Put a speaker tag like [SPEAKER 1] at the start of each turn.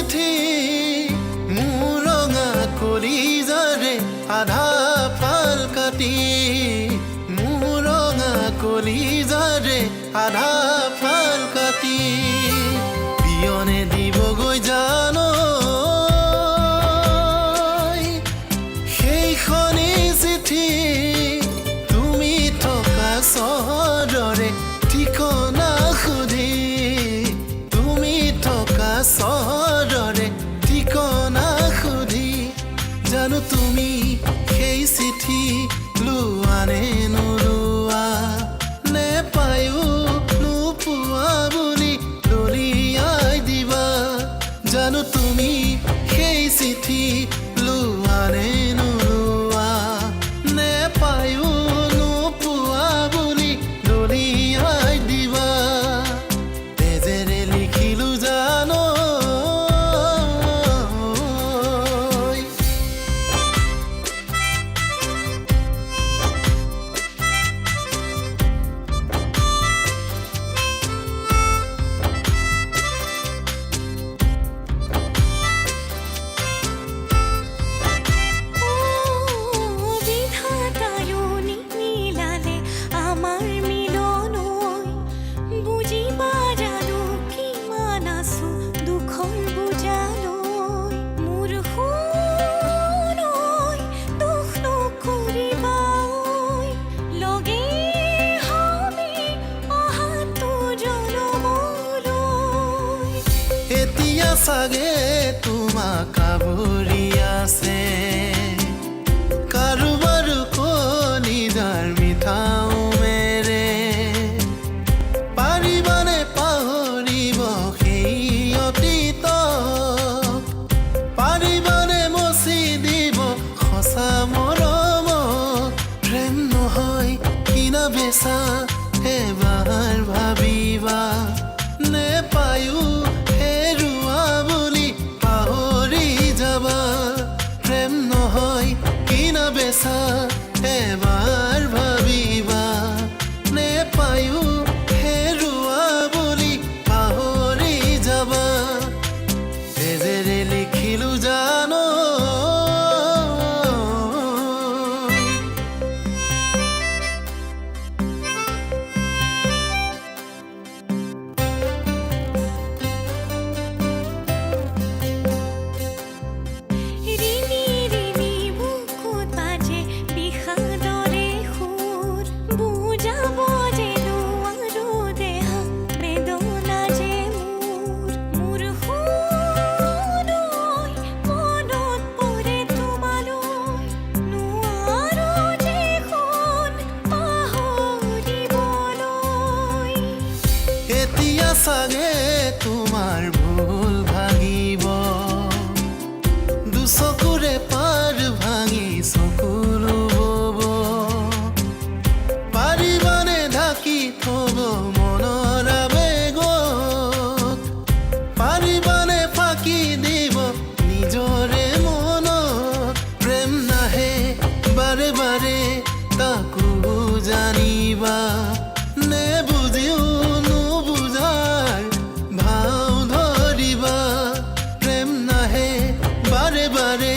[SPEAKER 1] চিঠি মোৰ ৰঙা কলিজাৰে আধা ফাল কাটি মোৰ ৰঙা কলিজাৰে আধা ফাল কাটি পিয়নে দিবগৈ জানো সেইখনি চিঠি তুমি থকা চহৰৰে ঠিকনা সুধি তুমি থকা চহৰৰে ঠিকনা সুধি জানো তুমি সেই চিঠি লোৱা নে নোলোৱা নে পায়ো নোপোৱা বুলি দলিয়াই দিবা জানো তুমি সেই চিঠি লোৱা নে নোলোৱা নে পায়ো নোপোৱা বুলি দলিয়াই দিবা তেজেৰে লিখিলো জানো এতিয়া চাগে তোমাক আৱৰি আছে কাৰোবাৰ কলিজাৰ মিঠা উমেৰে পাৰিবানে পাহৰিব সেই অতীতক পাৰিবানে মচি দিব সঁচা মৰমক প্ৰেম নহয় কিনা বেচা এবাৰ ভাবিবা নে পায়ো প্ৰেম নহয় কিনা বেচা এবাৰ ভাবিবা নে পায়ো হেৰুৱা বুলি পাহৰি যাবা তেজেৰে লিখিলো জানো এতিয়া চাগে তোমাৰ ভুল ভাঙিব দুচকুৰে পাৰ ভাঙি চকুলো বব পাৰিবানে ঢাকি থব মনৰ আবেগক পাৰিবানে ফাঁকি দিব নিজৰে মনত প্ৰেম নাহে বাৰে বাৰে তাকো জানিবা নে বুজিও ভাও ধৰিবা প্ৰেম নাহে বাৰে বাৰে